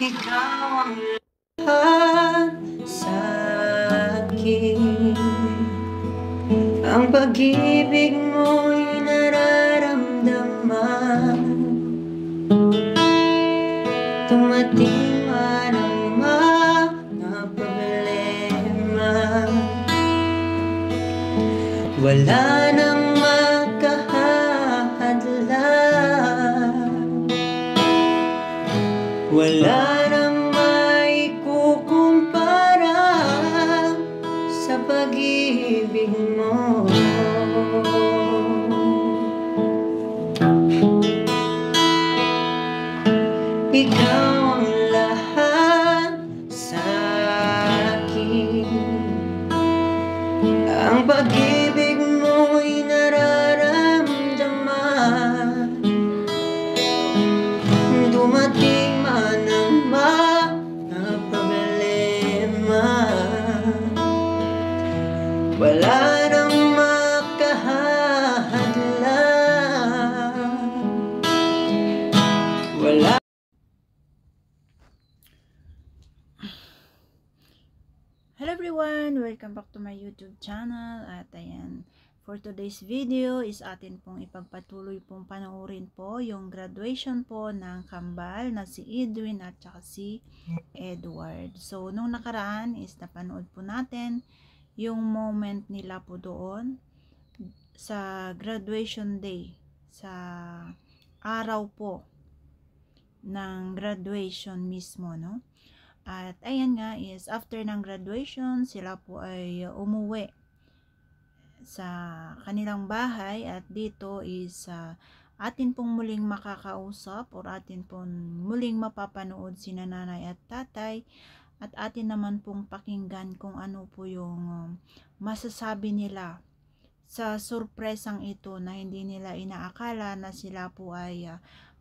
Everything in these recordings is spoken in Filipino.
Ikaw ang lahat sa akin. Ang pag-ibig mo'y nararamdaman. Tumating man ang mga problema, wala nang makahahadlang, wala nang maikukumpara sa pag-ibig mo. Ikaw ang lahat sa akin. Ang pag-ibig mo'y nararamdaman. Dumating man ang mga problema, wala nang makahahadlang, wala. Hello everyone! Welcome back to my YouTube channel. At ayan, for today's video is atin pong ipagpatuloy pong panoorin po yung graduation po ng kambal na si Edwin at saka si Edward. So, nung nakaraan is napanood po natin yung moment nila po doon sa graduation day, sa araw po ng graduation mismo, no? At ayan nga is after ng graduation, sila po ay umuwi sa kanilang bahay at dito is atin pong muling makakausap or atin pong muling mapapanood sina nanay at tatay at atin naman pong pakinggan kung ano po yung masasabi nila sa surpresang ito na hindi nila inaakala na sila po ay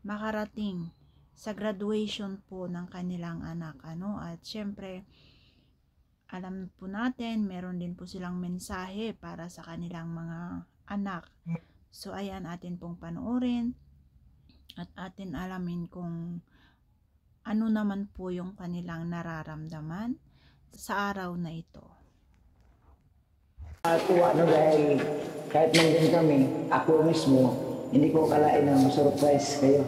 makarating sa graduation po ng kanilang anak, ano? At syempre alam po natin meron din po silang mensahe para sa kanilang mga anak. So ayan, atin pong panoorin at atin alamin kung ano naman po yung kanilang nararamdaman sa araw na ito. Tuwa no, dahil kahit nandun kami, ako mismo hindi ko akalain na ma-surprise kayo.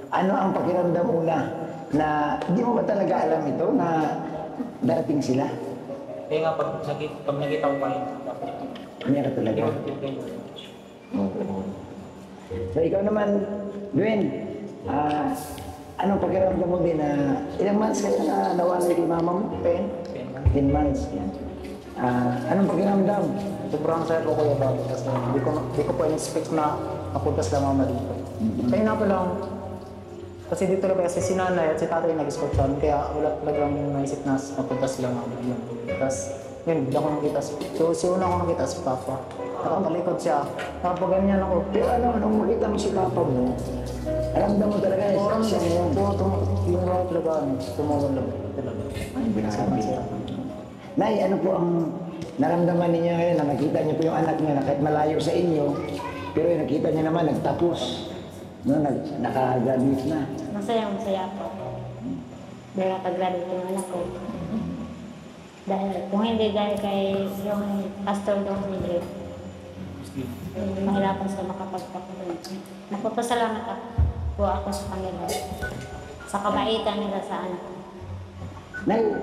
Ano ang pakiramdam una na hindi mo ba talaga alam ito na darating sila? Kaya nga pag nakita ko pa yun, Kanya ka talaga. Oo. So ikaw naman, Gwen, anong pakiramdam mo din na ilang months kayo na nawala kay mama mo? 10 months. Yan. Anong pakiramdam? sobrang saya ko kuya Bobby kasi hindi ko po in-expect na mapunta sila mama dito. Kaya nga pa lang, kasi dito lang kasi si nanay at si tatay nag-escort sa amin, kaya wala talagang naisip na mapunta sila mama dito. Tapos yun, bigla ko nakita si una ko nakita si Papa. Nakatalikod siya, nakapaganyan ako. Pero nung makita mo si papa mo, aramdam mo talaga Parang siya mo. yung mga talaga, tumawag lang talaga. Ano binasabi? Nay, ano po ang naramdaman ninyo ngayon na nakita niyo po yung anak niyo na kahit malayo sa inyo, pero yung nakita niyo naman nagtapos, no, nakagraduate na. Masaya po. Dahil nakag-graduate yung anak ko. Dahil kung hindi dahil kay yung pastor doon ni mahirapan sila makapagpakuloy. Nagpapasalamat po ako sa Panginoon sa kabaitan nila sa anak ko. Nay,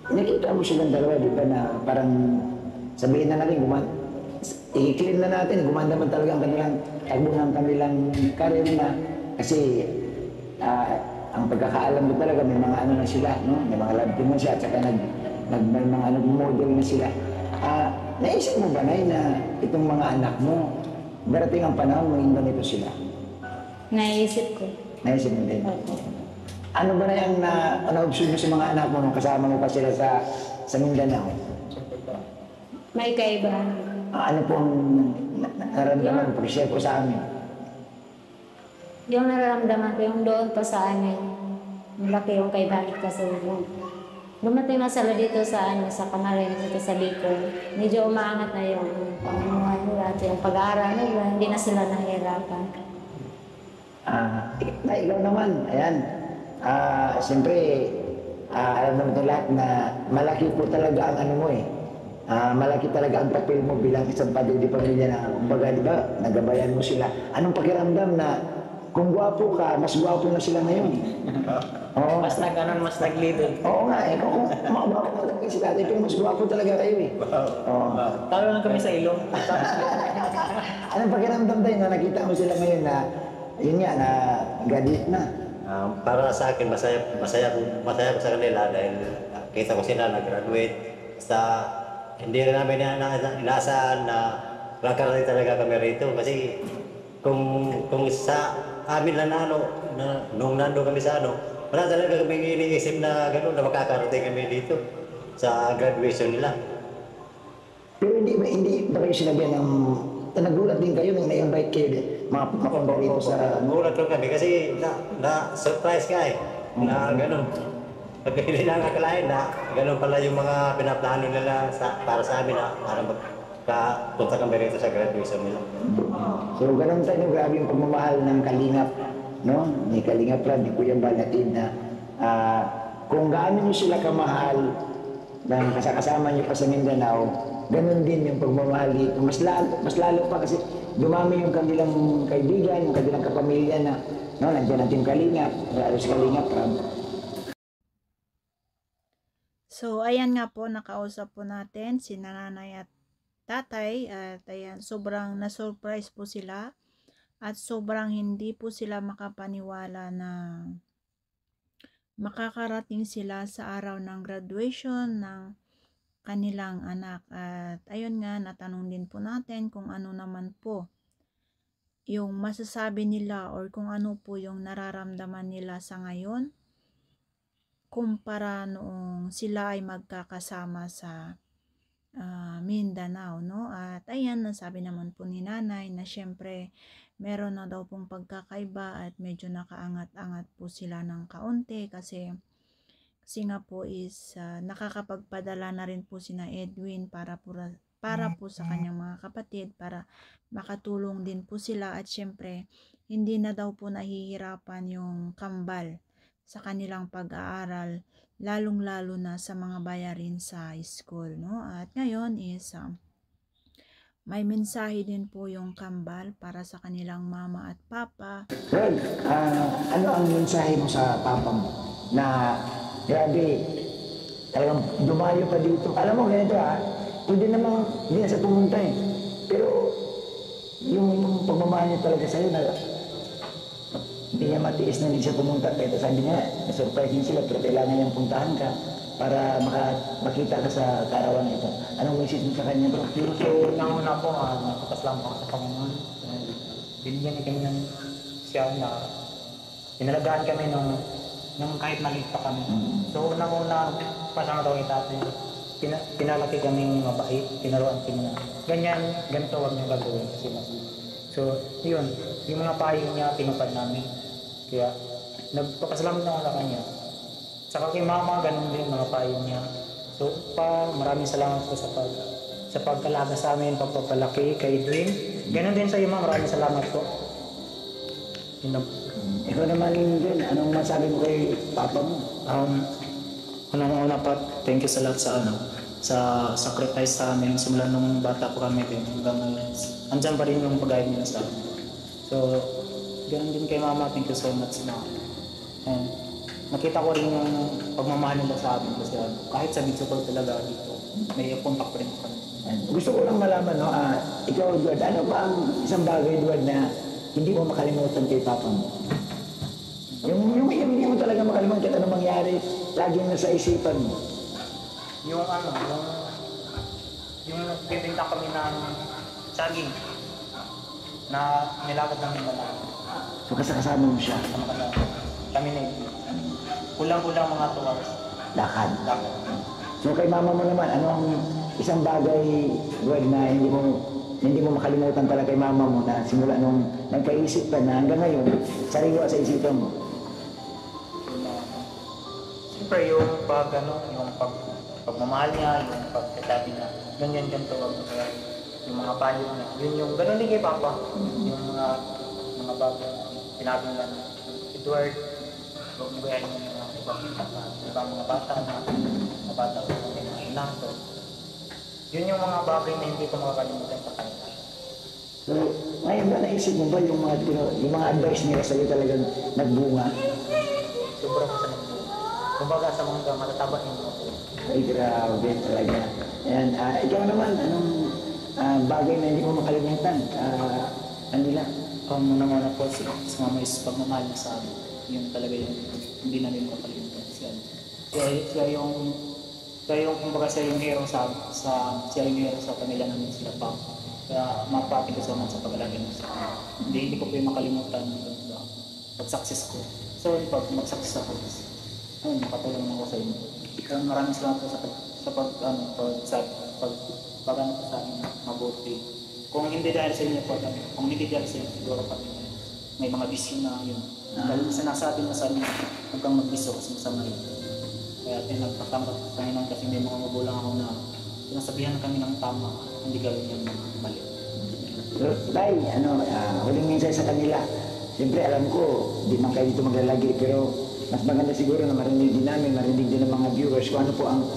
nakita mo silang dalawa, di ba, na parang sabihin na natin, i-clean na natin, gumanda man talaga ang kanilang takbo ng kanilang karir na kasi ang pagkakaalam ko talaga may mga ano na sila, no? May mga love team na siya at saka may mga ano, model na sila. Naisip mo ba, Nay, na itong mga anak mo, darating ang panahon mo, hindi ganito sila? Naisip ko. Naisip mo din? Opo. Ano ba na yung na-observe mo sa mga anak mo nung kasama mo pa sila sa Mindanao? May kaibahan. Ano po ang nararamdaman? Pag-share po sa amin. Yung nararamdaman ko, yung doon pa sa amin, malaki yung kaibahan kasi dumating na sila dito sa Camarines, dito sa Bicol. Medyo umaangat na yung pamumuhay nila at yung pag-aaral nila, hindi na sila nahihirapan. Na ikaw naman, ayan. Siyempre, alam naman ito lahat na malaki po talaga ang ano mo eh. Malaki talaga ang papel mo bilang isang padre di pamilya na, kumbaga, di ba, nagabayan mo sila. Anong pakiramdam na kung gwapo ka, mas gwapo na sila ngayon? Oo. Mas mas nag-lead. Oo nga eh, kung gwapo na talaga sila, pero mas gwapo talaga kayo eh. Oo. Talo lang kami sa ilong. Anong pakiramdam tayo na nakita mo sila ngayon na, yun nga, na graduate na? Para sa akin, masaya ko sa kanila dahil kita ko sila nag-graduate. Basta hindi rin namin inaasahan na makakarating talaga kami rito. Kasi kung sa amin lang nung nando kami sa wala talaga kami iniisip na gano'n na makakarating kami dito sa graduation nila. Pero hindi ba kayo sinabihan ng, nagulat din kayo nung na-invite kayo mapunta rito sa... Nagulat rin kami kasi na-surprise ka eh, na gano'n. Pag hindi na nakakalain na gano'n pala yung mga pinaplano nila para sa amin na para punta kami rito sa graduation nila. So ganun tayo, grabe yung pagmamahal ng Kalingap, no? Ni Kalingap Rab, ni Kuya Banatid na kung gaano nyo sila kamahal ng kasama nyo pa sa Mindanao, ganun din yung pagmamahal dito. Mas lalo pa kasi dumami yung kanilang kaibigan, yung kanilang kapamilya na, no? Nandiyan ang Team Kalingap, lalo si Kalingap Rab. So, ayan nga po, nakausap po natin si nanay at tatay at ayan, sobrang na-surprise po sila at sobrang hindi po sila makapaniwala na makakarating sila sa araw ng graduation ng kanilang anak. At ayun nga, natanong din po natin kung ano naman po yung masasabi nila or kung ano po yung nararamdaman nila sa ngayon kumpara noong sila ay magkakasama sa Mindanao, no? At ayan, nasabi naman po ni nanay na syempre meron na daw pong pagkakaiba at medyo nakaangat-angat po sila ng kaunti kasi nga po is nakakapagpadala na rin po sina Edwin para po sa kanyang mga kapatid para makatulong din po sila at syempre hindi na daw po nahihirapan yung kambal sa kanilang pag-aaral, lalong-lalo na sa mga bayarin sa school, no? At ngayon is may mensahe din po yung kambal para sa kanilang mama at papa. Rod, ano ang mensahe mo sa papa mo na grabe, talagang dumayo pa dito? Alam mo, ganito pwede namang hindi na siya pumunta eh. Pero yung pagmamahal niya talaga sa'yo na hindi niya matiis na hindi siya pumunta. Kaya sabi niya, na-surprise din sila, pero kailangan niyang puntahan ka para makita ka sa kaarawan na ito. Anong message mo sa kanya, bro? So, una po, nagpapasalamat ako sa Panginoon. Binigyan niya kami ng siya na pinalagaan kami nung kahit maliit pa kami. So, unang-una, pasama daw kay tatay. Pinalaki kami mabait, pinaruan kami na ganito huwag niyong gagawin kasi masih. So, yun, yung mga payo niya, tinupad namin. Kaya, nagpapasalamat na ako sa kanya. Saka kay mama, ganun din mga payo niya. So, maraming salamat po sa pagkalaga sa amin, pagpapalaki kay Edwin. Ganun din sa iyo, ma'am, maraming salamat po. Ikaw naman din, anong masabi mo kay papa mo? Unang-una pa, thank you sa lahat sa sacrifice sa amin. Simula nung bata po kami din hanggang ngayon. Andyan pa rin yung pag-guide nila sa amin. So, ganun din kay mama, thank you so much na. And nakita ko rin yung pagmamahal nila sa amin kasi kahit sa video call talaga dito, may contact pa rin kami. Gusto ko lang malaman, no, ikaw, Edward, ano ba ang isang bagay, Edward, na hindi mo makalimutan kay papa mo? Yung hindi mo talaga makalimutan kahit anong mangyari, laging nasa isipan mo. Yung nagbibinta kami ng saging na nilakad namin lalaki. So kasama mo siya. Kami na yun. Kulang-kulang mga 2 hours. Lakad. So kay mama mo naman, ano ang isang bagay, Edward, na hindi mo makalimutan talaga kay mama mo na simula nung nagkaisip ka na hanggang ngayon, sariwa sa isipan mo? Siyempre yung pagmamahal niya, yung pagkatabi niya, ganito wag yung mga payo niya. Yun yung gano'n din kay Papa. Yung mga bagay sinabi nila na, Edward, Huwag mo gayahin yung mga ibang mga bata na o mga inang to. Yun yung mga bagay na hindi ko makakalimutan sa kanila. So, ngayon ba naisip mo ba yung mga advice nila sa'yo talagang nagbunga? Sobra ko sa nagbuo. Kumbaga sa mga matataba yung mga po. Ay, grabe talaga. Ayan, ikaw naman, anong bagay na hindi mo makalimutan? Kanila? Muna po sa mama is pagmamahal niya sa amin. Yun talaga yung hindi namin makalimutan. Siya yung kumbaga siya yung hero sa pamilya namin sila pa. Kaya mapapit ko naman sa pag-alagay mo sa akin. Hindi ko po yung makalimutan sa pag-success ko. So, pag mag-success ako, makatulong ako sa inyo. Kaya maraming salamat po sa pag-ano po sa akin mabuti. Kung hindi dahil sa inyo po, kung hindi dahil sa inyo, siguro kami may mga bisyo na yun. Dahil sinasabi na sa inyo, huwag kang mag-bisyo kasi masama yun. Kaya nagpatanggap sa Panginoon kasi may mga magulang ako na sinasabihan kami ng tama, hindi gawin yung mali. Tay, huling minsan sa kanila. Siyempre alam ko, di man kayo dito maglalagi, pero mas maganda siguro na marinig din namin, marinig din ng mga viewers kung ano po ang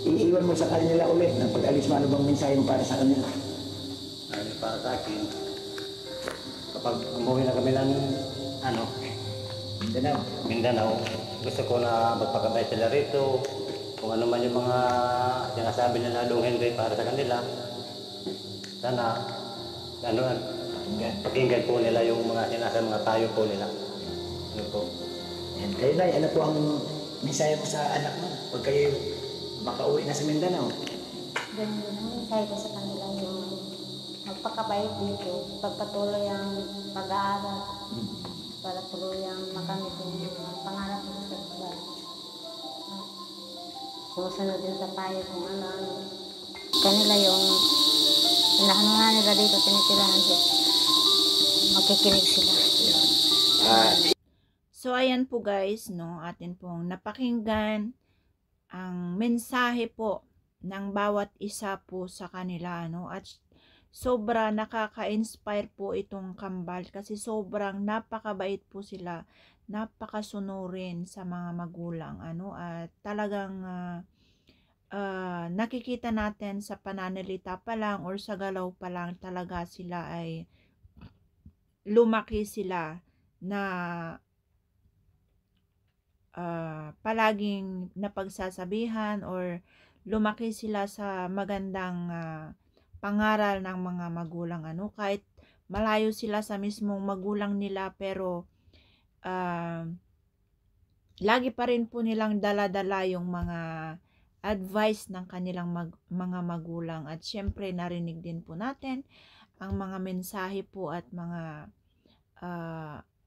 iiwan mo sa kanila ulit na pag-alis mo, ano bang mensahe mo para sa kanila? Para sa akin, kapag umuwi na kami ng Mindanao, gusto ko na magpakabay sila rito. Kung ano man yung mga sinasabi nila Dong Henry para sa kanila, sana pakinggan po nila yung mga sinasabi, mga payo po nila. Ano po? Yan, kayo Tay, ano po ang mensahe mo sa anak mo pag kayo makauwi na sa Mindanao? Ganun din ang mensahe ko sa kanila yung magpakabait dito, pagpatuloy ang pag-aaral para tuloy ang makamit yung pangarap mo sa buhay. Susunod din sa payo kung ano-ano. Kanila yung pinahanuhan nila dito, tinitilahan dito. Makikinig sila. So ayan po guys, no, atin pong napakinggan ang mensahe po ng bawat isa po sa kanila, no, at sobra nakaka-inspire po itong kambal kasi sobrang napakabait po sila, napakasunurin sa mga magulang, at talagang nakikita natin sa pananalita pa lang or sa galaw pa lang talaga sila ay lumaki sila na palaging napagsasabihan or lumaki sila sa magandang pangaral ng mga magulang, kahit malayo sila sa mismong magulang nila, pero lagi pa rin po nilang dala-dala yung mga advice ng kanilang mga magulang, at syempre narinig din po natin ang mga mensahe po at mga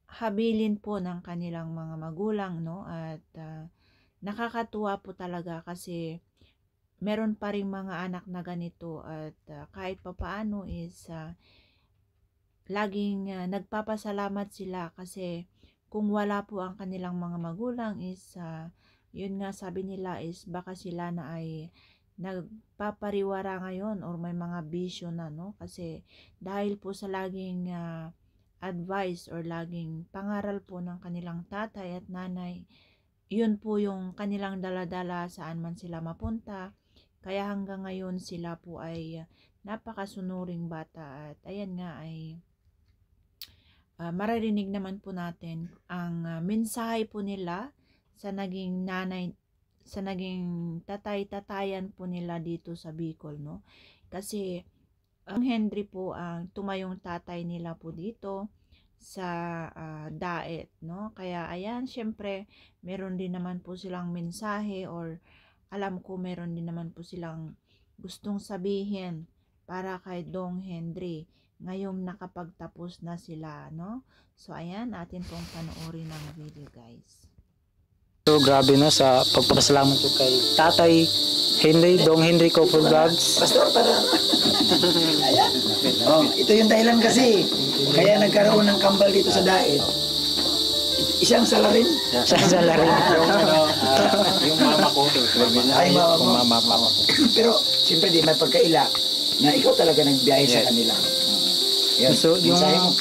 habilin po ng kanilang mga magulang, no, at nakakatuwa po talaga kasi meron pa ring mga anak na ganito, at kahit papaano is laging nagpapasalamat sila kasi kung wala po ang kanilang mga magulang is yun nga sabi nila is baka sila na ay nagpapariwara ngayon or may mga bisyo na, no, kasi dahil po sa laging advice or laging pangaral po ng kanilang tatay at nanay, yun po yung kanilang daladala saan man sila mapunta. Kaya hanggang ngayon sila po ay napakasunuring bata, at ayan nga ay maririnig naman po natin ang mensahe po nila sa naging nanay, sa naging tatay-tatayan po nila dito sa Bicol, no? Kasi ang Henry po ang tumayong tatay nila po dito sa Daet, no? Kaya ayan, syempre meron din naman po silang mensahe, or alam ko meron din naman po silang gustong sabihin para kay Dong Henry ngayong nakapagtapos na sila, no? So ayan, atin pong panoorin ang video guys. So grabe no, sa pagpapasalamat ko kay Tatay Henry, Dong Henry Cooper Vlogs. Pastor, parang ayan. Ito yung dahilan kasi kaya nagkaroon ng kambal dito sa Daet. Isang salarin. Yung mama ko. Ay, mama mo. Pero siyempre di may pagkaila na ikaw talaga nagbiyahe sa kanila. Yan. So yung mensahe mo.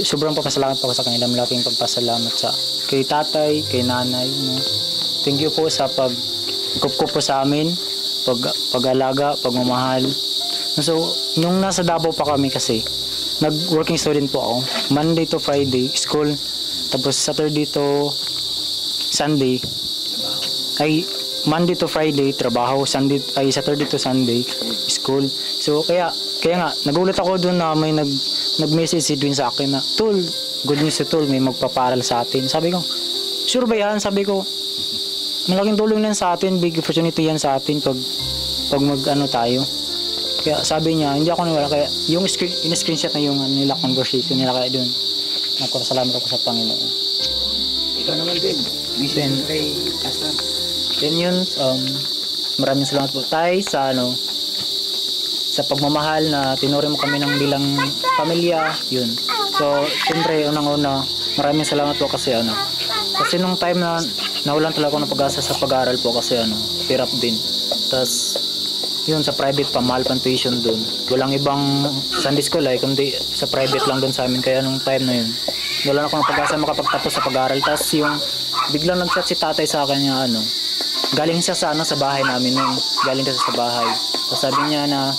sobrang papasalamat po ako sa kanila. Malaking pagpasalamat sa kay tatay, kay nanay. No? Thank you po sa pagkup po sa amin, pag-alaga, pagmamahal. So, nung nasa Davao pa kami kasi, nag-working student po ako. Monday to Friday, school. Tapos Saturday to Sunday, ay Monday to Friday, trabaho. Saturday to Sunday, school. So, kaya nga, nagulat ako doon na may nag-message si Edwin sa akin na, Tol, good news to Tol, may magpaparal sa atin. Sabi ko, sure ba yan? Sabi ko, malaking tulong yan sa atin, big opportunity yan sa atin pag mag-ano tayo. Kaya sabi niya, hindi ako nawala. Kaya yung in-screenshot na yung nila conversation nila, kaya doon, nagpapasalamat ako sa Panginoon. Ikaw naman din. Mission kay Pastor. Then yun, maraming salamat po tayo sa sa pagmamahal na tinuri mo kami ng bilang pamilya, yun. So, siyempre, unang-una, maraming salamat po kasi kasi nung time na nawalan talaga ako ng pag-asa sa pag-aaral po kasi hirap din. Tapos, yun, sa private pa, mahal pang tuition dun. Walang ibang Sunday school kundi sa private lang dun sa amin. Kaya nung time na yun, wala ako ng pag-asa makapagtapos sa pag-aaral. Tapos yung, biglang nag-chat si tatay sa akin niya, galing siya sa bahay namin nun. Galing kasi sa bahay. Tapos sabi niya na,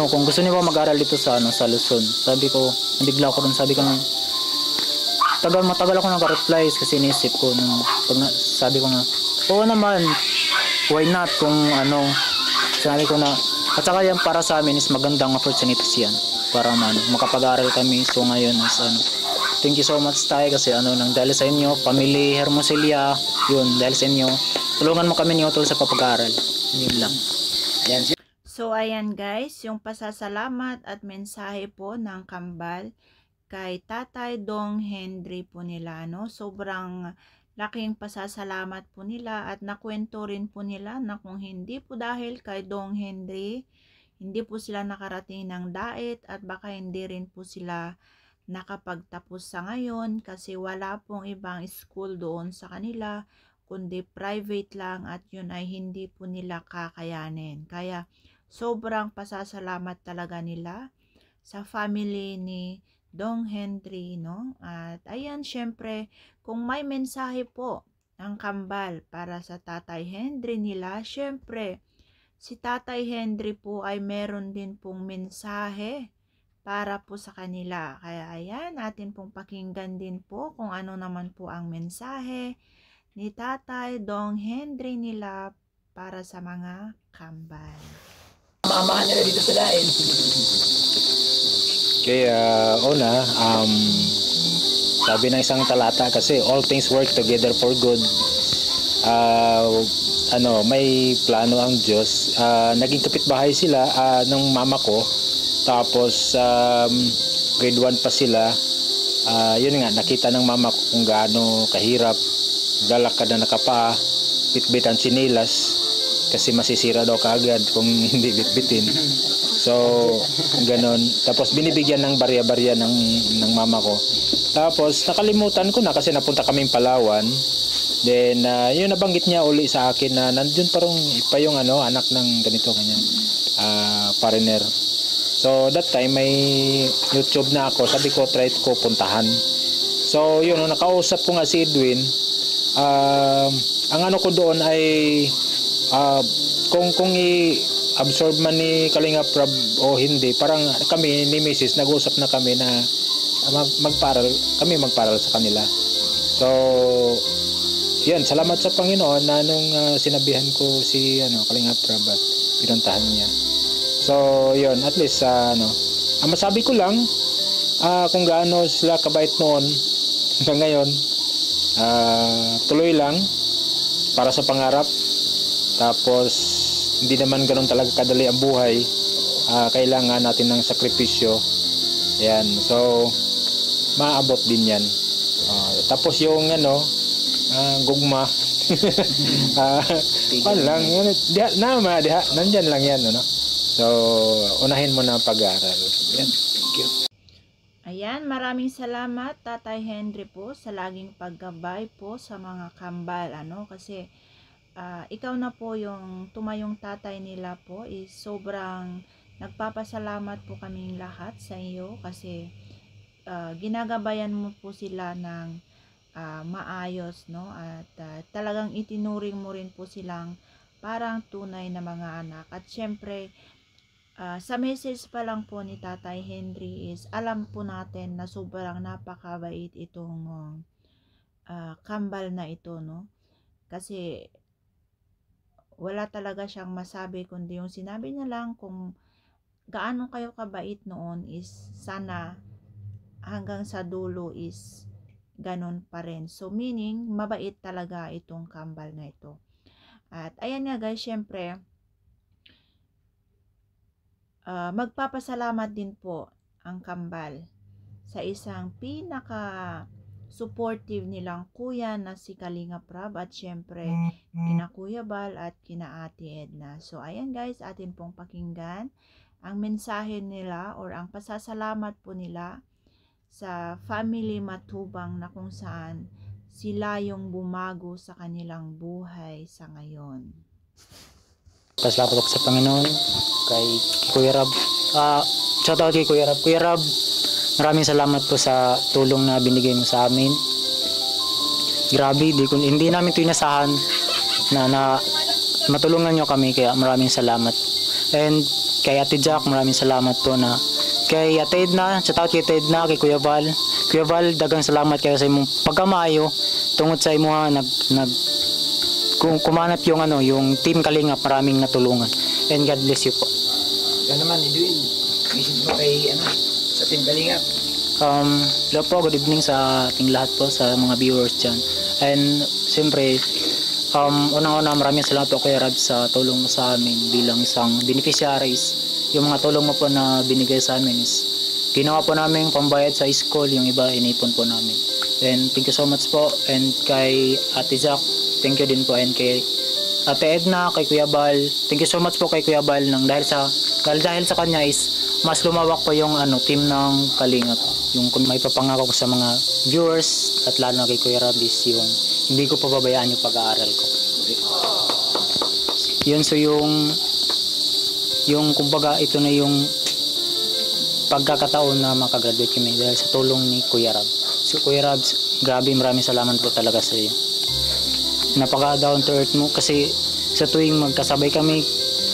kung gusto niyo ba mag-aral dito sa Luzon. Sabi ko, nabigla ako dun, sabi ko matagal ako nag-reply kasi inisip ko sabi ko na, oo naman, why not kung sabi ko na, at saka yan para sa amin is magandang opportunities yan para makapag-aral kami. So ngayon is thank you so much tayo kasi nang dahil sa inyo, Family Hermosilya, yun, dahil sa inyo, tulungan mo kami ni Otol sa papag-aral. Yun lang. Ayan. So ayan guys, yung pasasalamat at mensahe po ng Kambal kay Tatay Dong Henry po nila, sobrang laking pasasalamat po nila at nakwento rin po nila na kung hindi po dahil kay Dong Henry, hindi po sila nakarating ng daet at baka hindi rin po sila nakapagtapos sa ngayon kasi wala pong ibang school doon sa kanila kundi private lang at yun ay hindi po nila kakayanin. Kaya sobrang pasasalamat talaga nila sa family ni Dong Henry, At ayan, syempre, kung may mensahe po ang Kambal para sa Tatay Henry nila, syempre, si Tatay Henry po ay meron din pong mensahe para po sa kanila. Kaya ayan, natin pong pakinggan din po kung ano naman po ang mensahe ni Tatay Dong Henry nila para sa mga Kambal. Mamahan nila dito sa lain. Kaya sabi ng isang talata kasi all things work together for good. May plano ang Diyos. Naging kapitbahay sila ng mama ko. Tapos grade 1 pa sila. Yun nga, nakita ng mama ko kung gaano kahirap lalakad na nakapaa, bitbit ang tsinelas kasi masisira daw kaagad kung hindi bitbitin. So, ganon. Tapos binibigyan ng barya-barya ng mama ko. Tapos nakalimutan ko na kasi napunta kaming Palawan. Then, yun nabanggit niya uli sa akin na nandun pa yung anak ng ganito, ganyan, foreigner. So, that time may YouTube na ako. Sabi ko, try ko puntahan. So, yun, nakausap ko nga si Edwin. Ang ko doon ay kung i-absorb man ni Kalinga Prab o hindi, parang kami ni Mrs. nag-usap na kami na magparal sa kanila. So, yan, salamat sa Panginoon na nung sinabihan ko si Kalinga Prab at pinuntahan niya. So, yun, at least ang masabi ko lang kung gaano sila kabait noon hanggang ngayon, tuloy lang para sa pangarap. Tapos hindi naman ganoon talaga kadali ang buhay. Kailangan natin ng sakripisyo. Yan. So maabot din 'yan. Tapos yung gugma. Lang yan. Nandiyan lang 'yan, So unahin mo na ang pag-aaral. Yan. Thank you. Ayan, maraming salamat Tatay Henry po sa laging paggabay po sa mga Kambal, kasi ikaw na po yung tumayong tatay nila po, sobrang nagpapasalamat po kaming lahat sa iyo kasi ginagabayan mo po sila ng maayos, no? At talagang itinuring mo rin po silang parang tunay na mga anak. At syempre, sa message pa lang po ni Tatay Henry is alam po natin na sobrang napakabait itong kambal na ito, no? Kasi wala talaga siyang masabi kundi yung sinabi niya lang kung gaano kayo kabait noon is sana hanggang sa dulo is ganon pa rin. So meaning mabait talaga itong kambal na ito. At ayan nga guys, syempre magpapasalamat din po ang kambal sa isang pinaka supportive nilang kuya na si Kalinga Prab at syempre kina Kuya Bal at kina Ate Edna. So ayan guys, atin pong pakinggan ang mensahe nila or ang pasasalamat po nila sa family Matubang na kung saan sila yung bumago sa kanilang buhay sa ngayon. Pasalamat ako sa Panginoon, kay Kuya Rab. Shout out kay Kuya Rab. Kuya Rab, maraming salamat po sa tulong na binigay mo sa amin. Grabe, hindi namin ito inasahan na matulungan nyo kami, kaya maraming salamat. And kay Ate Jack, maraming salamat po na kay Ate Edna, shout out kay Ate Edna, kay Kuya Val. Kuya Val, dagang salamat kayo sa imong pagkamayo tungod sa imo kung kumanap yung Team Kalingap, maraming natulungan. And God bless you po. Yan naman, Edwin. Message mo kay sa Team Kalingap. Hello po, good evening sa ating lahat po, sa mga viewers dyan. And siyempre, unang-una maraming salamat po Kuya Rab sa tulong mo sa amin bilang isang beneficiaries. Yung mga tulong mo po na binigay sa amin is ginawa po namin pambayad sa school, yung iba inipon po namin. And thank you so much po. And kay Ate Jack, thank you din po. And kay Ate Edna, kay Kuya Bal, thank you so much po kay Kuya Bal dahil sa kanya is mas lumawak po yung team ng Kalingap. Yung may papangako ko sa mga viewers at lalo na kay Kuya Rab is yung hindi ko pababayaan yung pag-aaral ko. Yun, so yung kumbaga ito na yung pagkakataon na makagraduate kami dahil sa tulong ni Kuya Rab. So Kuya Rab, grabe, maraming salamat po talaga sa iyo. Napaka down to earth mo kasi sa tuwing magkasabay kami,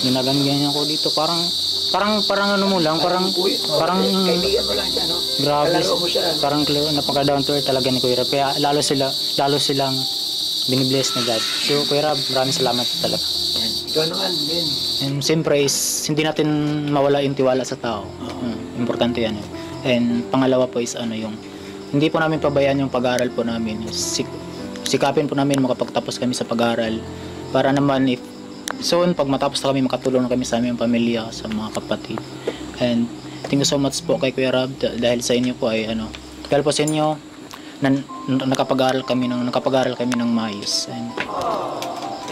ginaganyan ko dito, parang ano mo lang, parang Kaibigan mo lang siya, no? grabe, Kalaro mo siya. parang napaka down to earth talaga ni Kuya Rab. Kaya lalo silang binibless ni God. So Kuya Rab, maraming salamat talaga. Yan. Ikaw naman, Ben. And siyempre is hindi natin mawala yung tiwala sa tao. Importante yan. And pangalawa po is yung hindi po namin pabayaan yung pag-aaral po namin. Sikapin po namin makapagtapos kami sa pag-aaral para naman if soon pag matapos na kami makatulong na kami sa aming pamilya, sa mga kapatid. And thank you so much po kay Kuya Rab dahil sa inyo po ay dahil po sa inyo nakapag-aaral kami ng maayos.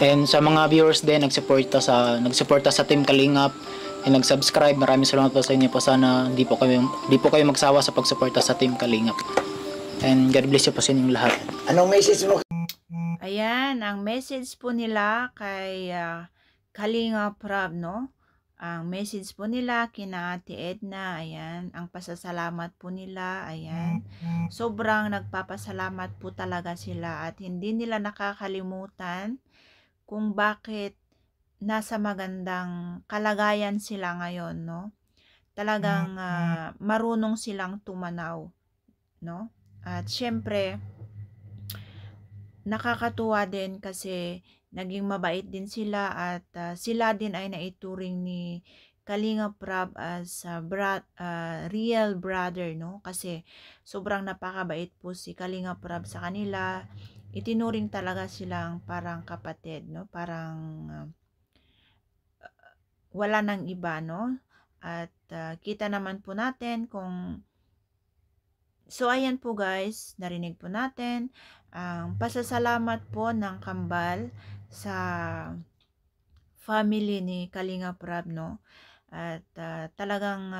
And sa mga viewers din nagsuporta sa Team Kalingap and nag-subscribe, maraming salamat po sa inyo po. Sana di po kayo magsawa sa pagsuporta sa Team Kalingap. And God bless you po sa inyong lahat. Anong message mo? Ayan, ang message po nila kay Kalinga Prab, no? Ang message po nila kina Ate Edna, ayan, ang pasasalamat po nila, ayan. Sobrang nagpapasalamat po talaga sila at hindi nila nakakalimutan kung bakit nasa magandang kalagayan sila ngayon, no? Talagang marunong silang tumanaw, no? At syempre, nakakatuwa din kasi naging mabait din sila at sila din ay naituring ni Kalinga Prab as real brother, no? Kasi sobrang napakabait po si Kalinga Prab sa kanila. Itinuring talaga silang parang kapatid, no? Parang wala nang iba, no? At kita naman po natin kung so ayan po guys, narinig po natin ang pasasalamat po ng kambal sa family ni Kalinga Prab, no? At talagang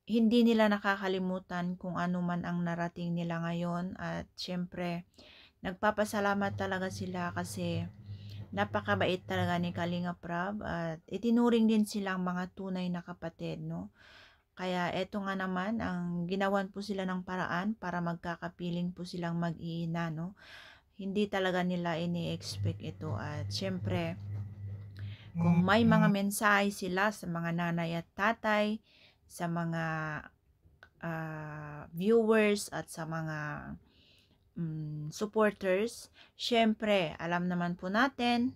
hindi nila nakakalimutan kung ano man ang narating nila ngayon. At syempre, nagpapasalamat talaga sila kasi napakabait talaga ni Kalinga Prab at itinuring din silang mga tunay na kapatid, no? Kaya eto nga naman, ang ginawan po sila ng paraan para magkakapiling po silang mag-iina, no? Hindi talaga nila ini-expect ito. At syempre, kung may mga mensahe sila sa mga nanay at tatay, sa mga viewers at sa mga supporters, syempre, alam naman po natin,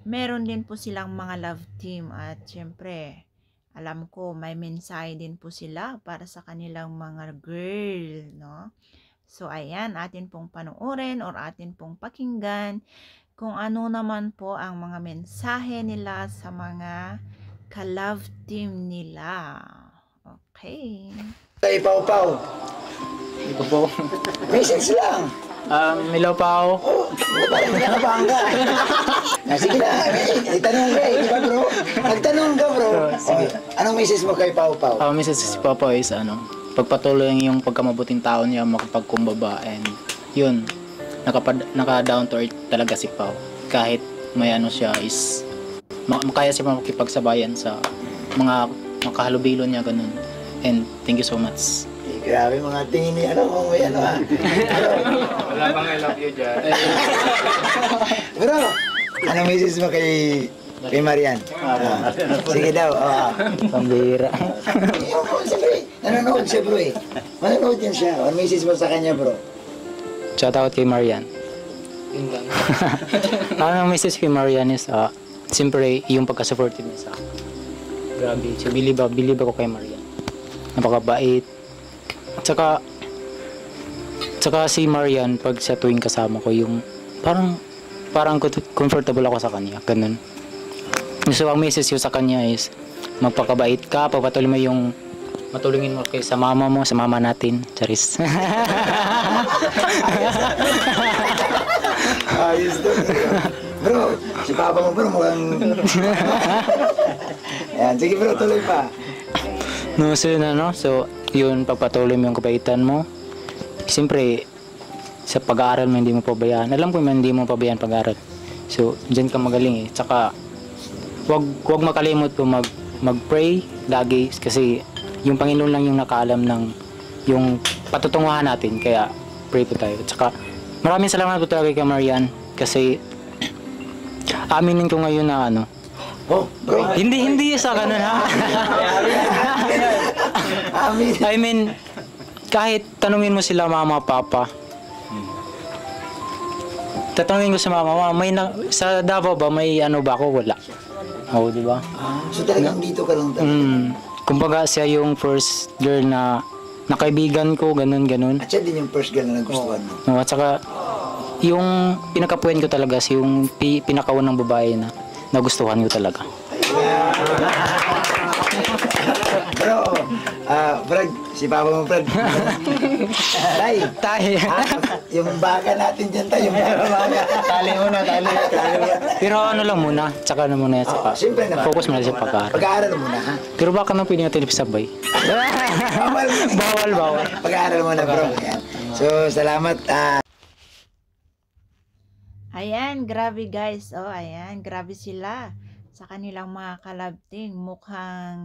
meron din po silang mga love team. At syempre, alam ko may mensahe din po sila para sa kanilang mga girl, no? So, ayan, atin pong panoorin or atin pong pakinggan kung ano naman po ang mga mensahe nila sa mga ka-love team nila. Okay. Kay Pau Pau. Ito po. Message lang. Hello Pao. Oh, parang kinakabahan ka. Sige na, itanong ka di ba bro? Nagtanong ka bro. Sige. Anong message mo kay Pau Pau? Message si Papa is pagpatuloy yung pagkamabuting tao niya, makapagkumbaba, and yun, naka down to earth talaga si Pao. Kahit may siya is makaya siya makipagsabayan sa mga makahalubilo niya, ganun. And thank you so much. Grabe mga tingin ni may ha. Wala bang I love you dyan? Bro, anong message mo kay Marian? Sige daw. Pambira. Siyempre, nanonood siya bro eh. Manonood yan siya. Anong message mo sa kanya bro? Shoutout kay Marian. Ang message kay Marian is, siyempre, yung pagka-supportive niya sa akin. Grabe. So, believe ako kay Marian. Napakabait. Tsaka si Marian, pag sa tuwing kasama ko, yung parang comfortable ako sa kanya. Ganun. So, ang message ko sa kanya is, magpakabait ka, papatuloy mo yung matulungin mo kay sa mama mo, sa mama natin. Charis. Ayos doon. Bro, si papa mo bro mukhang... Yan, sige bro, tuloy pa. No, so yun, pagpatuloy mo yung kabaitan mo. Siyempre, sa pag-aaral mo, hindi mo pabayaan. Alam ko hindi mo pabayaan pag-aaral. So, dyan ka magaling eh. Tsaka, wag makalimot po mag-pray lagi. Kasi, yung Panginoon lang yung nakaalam ng yung patutunguhan natin. Kaya, pray po tayo. Tsaka, maraming salamat po talaga kay Marian. Kasi, aminin ko ngayon na Oh, bro. Hindi sa ganun ha. I mean, kahit tanungin mo sila mama, papa. Tatanungin ko sa mama, sa Davao ba may ba ako? Wala. Oo, di ba? So talagang dito ka lang talaga. Kumbaga siya yung first girl na nakaibigan ko, ganun. At siya din yung first girl na nagustuhan mo. At saka, yung pinakapuin ko talaga, yung pinakaunang babae na nagustuhan ko talaga. Bro, Brad, si papa mo Brad. Tay. Yung baka natin dyan tayo, yung baka. Tali muna. Pero lang muna, tsaka na muna. Siyempre naman. Focus muna sa pag-aaral. Pag-aaral muna, ha? Pero baka na pwede natin sabay. Bawal. Pag-aaral muna, bro. Ayan. So, salamat. Ayan, grabe guys. Oh, ayan, grabe sila sa kanilang mga kalabting. Mukhang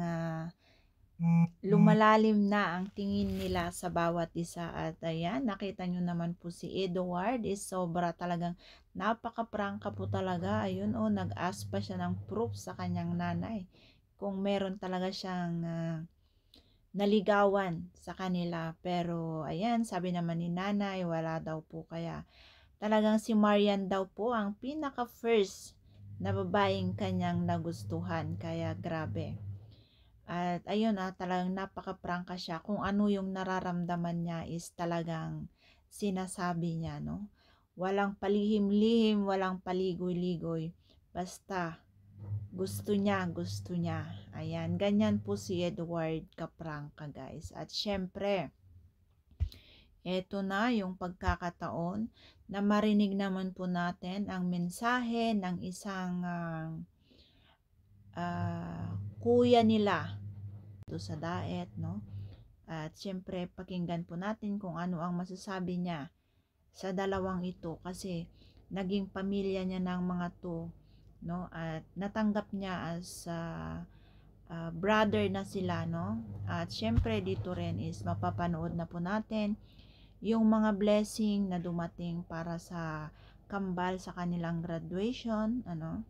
lumalalim na ang tingin nila sa bawat isa. At ayan, nakita nyo naman po si Edward is sobra talagang napaka-prangka po talaga. Ayun, nag-ask pa siya ng proof sa kanyang nanay kung meron talaga siyang naligawan sa kanila. Pero ayan, sabi naman ni nanay, wala daw po. Kaya talagang si Marian daw po ang pinaka-first na babaeng kanyang nagustuhan. Kaya grabe. At ayun talagang napaka-prangka siya. Kung ano yung nararamdaman niya is talagang sinasabi niya, no? Walang palihim-lihim, walang paligoy-ligoy. Basta gusto niya. Ayan, ganyan po si Edward ka-prangka, guys. At syempre, eto na yung pagkakataon na marinig naman po natin ang mensahe ng isang kuya nila ito sa daet, no? At syempre, pakinggan po natin kung ano ang masasabi niya sa dalawang ito kasi naging pamilya niya ng mga to, no? At natanggap niya as brother na sila, no? At syempre dito rin is mapapanood na po natin yung mga blessing na dumating para sa kambal sa kanilang graduation, ano?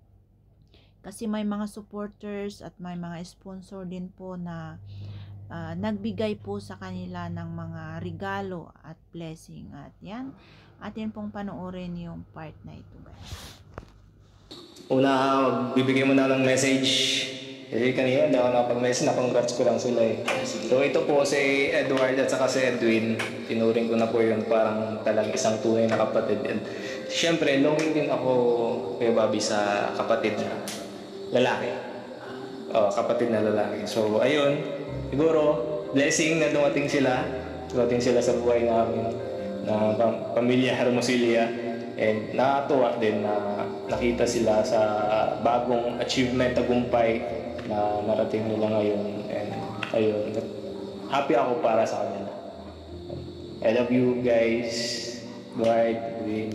Kasi may mga supporters at may mga sponsor din po na nagbigay po sa kanila ng mga regalo at blessing. At yan, atin pong panoorin yung part na ito, guys. Una, bibigyan mo na ng message. Kasi kanina, hindi ako nakapag-message, na-congrats ko lang sila eh. So ito po si Edward at saka si Edwin. Tinuring ko na po yun parang talagang isang tunay na kapatid. And syempre, longing din ako kay Bobby sa kapatid na lalaki. Kapatid na lalaki. So ayun, siguro, blessing na dumating sila sa buhay namin na pamilya Hermosillo. And nakatuwa din na nakita sila sa bagong achievement, tagumpay na narating nila ngayon. And ayun, happy ako para sa kanila. I love you guys. Dwight, Edwin.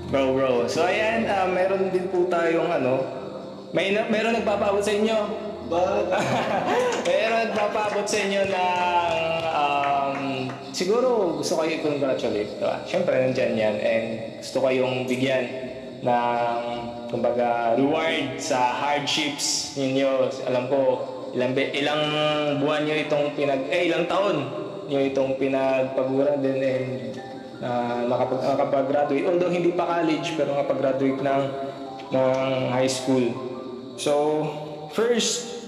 Bro. So ayan, meron din po tayong meron nagpapaabot sa inyo. Meron nagpapaabot sa inyo ng siguro gusto kayo i-congratulate. Diba? Siyempre nandyan yan and gusto kayong bigyan ng kumbaga reward sa hardships ninyo. Alam ko ilang buwan nyo itong ilang taon nyo itong pinagpaguran din and makapag-graduate. Although hindi pa college pero makapag-graduate ng high school. So first,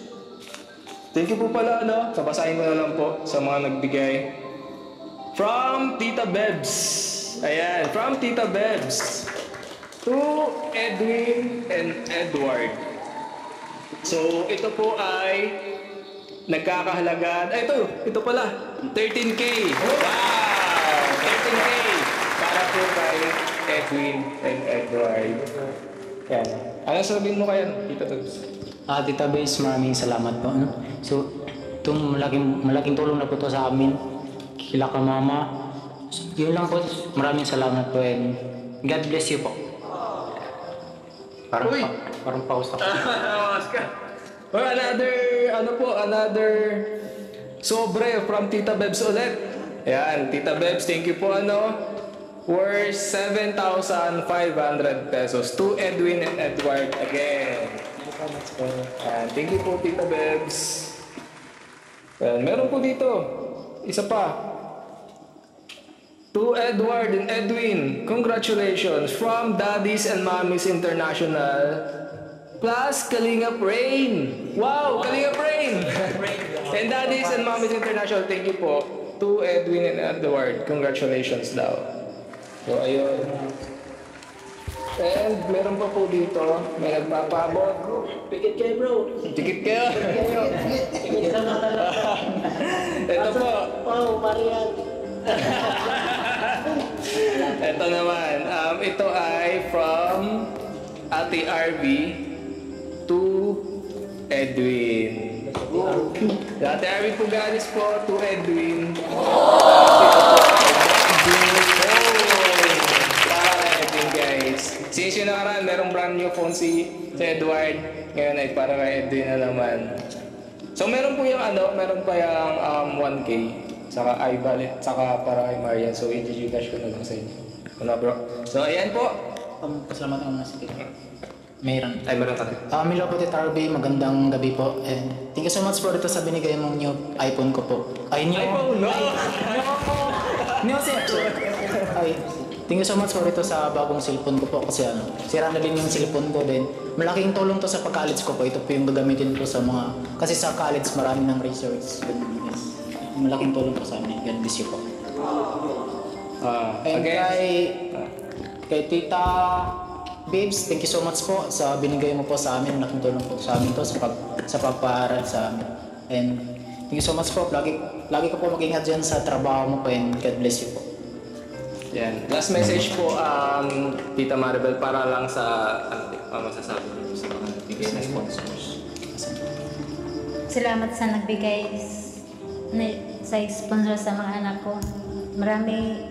thank you po pala, sabasahin ko na lang po sa mga nagbigay. From Tita Bebs. Ayan, from Tita Bebs to Edwin and Edward. So, ito po ay nagkakahalagan. Ito pala, 13K. Wow! 13K para po kay Edwin and Edward. Yan. Ano sabihin mo kaya, Tita Bebs? Tita Bebs, maraming salamat po. So, itong malaking tulong na po ito sa amin. Kila ka mama. Yun lang po. Maraming salamat po and God bless you po. Parang pause ako. Another sobre from Tita Bebs ulit. Ayan, Tita Bebs, thank you po worth 7,500 pesos to Edwin and Edward again. Ayan, thank you po Tita Bebs. Ayan, meron po dito. Isa pa. To Edward and Edwin, congratulations from Daddies and Mommies International plus Kalingap Rain. Wow, Kalingap Rain! And Daddies and Mommies International, thank you po. To Edwin and Edward, congratulations daw. So, ayun. And meron pa po dito, may nagpapabot. Pikit kayo, bro. Tikit kayo. Pikit sa mata lang. Ito po. Wow, Marian. Ito naman, ito ay from Ate RV to Edwin. Ate RV po ganis po to Edwin. Para Edwin guys. Since yun nakaraan, merong brand new phone si Edward. Ngayon ay para kay Edwin na naman. So meron po yung meron pa yung 1K. Saka iBallet, saka para kay Marian. So, i-Gcash ko na lang sa inyo. Bro. So, ayan po. Pasalamat naman na si Tita. Meron ka. Milo po Tita RB, magandang gabi po. And thank you so much po dito sa binigay mong new iPhone ko po. iPhone? No! Thank you so much po dito sa bagong cellphone ko po kasi sira na din yung cellphone ko din. Malaking tulong to sa pag-college ko po. Ito po yung gagamitin ko sa mga, kasi sa college marami ng research. Yes. Malaking tulong po sa amin. God bless you po. And kay Tita Babes, thank you so much po sa binigay mo po sa amin. Malaking tulong po sa amin to sa pagpaaral sa amin. And thank you so much po. Lagi ko po mag-ingat dyan sa trabaho mo po and God bless you po. Yan. Last message po, Tita Maribel, para lang sa masasabi niyo sa mga nagbigay na sponsors. Salamat sa nagbigay sa sponsor sa mga anak ko. Marami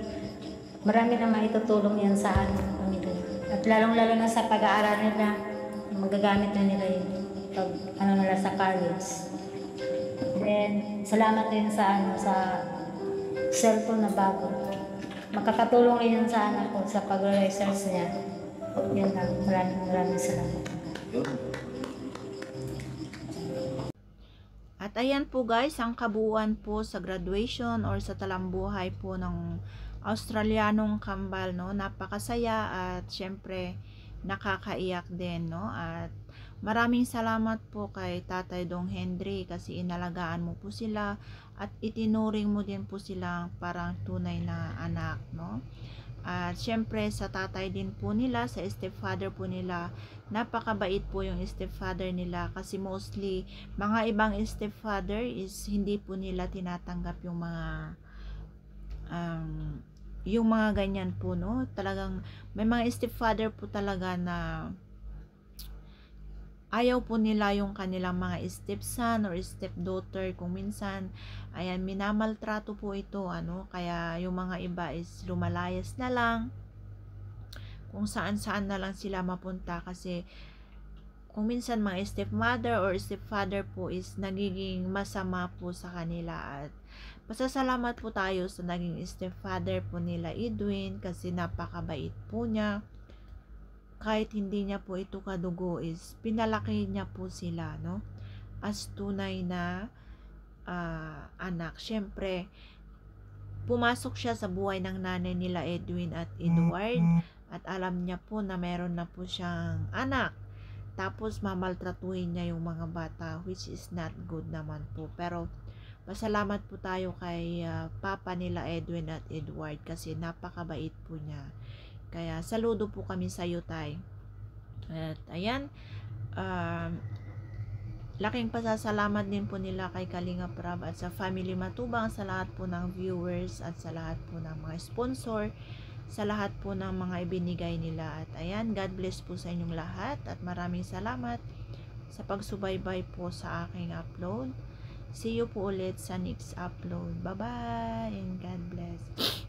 na maitutulong yan sa aking pamilya. At lalong-lalo na sa pag-aaral nila, magagamit na nila yun. pag ano nila sa college. Then, salamat din sa cellphone na bago. Makakatulong rin yun sa anak ko sa pag-research niya. Yan lang. Maraming salamat. At ayan po guys, ang kabuuan po sa graduation or sa talambuhay po ng Australianong kambal, no? Napakasaya at syempre nakakaiyak din, no? At maraming salamat po kay Tatay Dong Henry kasi inalagaan mo po sila at itinuring mo din po silang parang tunay na anak, no? At syempre sa tatay din po nila, sa stepfather po nila, napakabait po yung stepfather nila kasi mostly mga ibang stepfather is hindi po nila tinatanggap yung mga ganyan po, no? Talagang may mga stepfather po talaga na ayaw po nila yung kanilang mga stepson or stepdaughter kung minsan. Ayan, minamaltrato po ito, ano? Kaya yung mga iba is lumalayas na lang. Kung saan-saan na lang sila mapunta kasi kung minsan mga stepmother or stepfather po is nagiging masama po sa kanila. At pasasalamat po tayo sa naging stepfather po nila Edwin kasi napakabait po niya. Kahit hindi niya po ito kadugo is pinalaki niya po sila, no? As tunay na anak. Syempre, pumasok siya sa buhay ng nanay nila Edwin at Edward at alam niya po na meron na po siyang anak. Tapos mamaltratuhin niya yung mga bata, which is not good naman po. Pero pasalamat po tayo kay papa nila Edwin at Edward kasi napakabait po niya. Kaya saludo po kami sa iyo, Tay. At ayan, laking pasasalamat din po nila kay Kalinga Prab at sa Family Matubang, sa lahat po ng viewers at sa lahat po ng mga sponsor, sa lahat po ng mga ibinigay nila. At ayan, God bless po sa inyong lahat at maraming salamat sa pagsubaybay po sa aking upload. See you po ulit sa next upload. Bye-bye and God bless.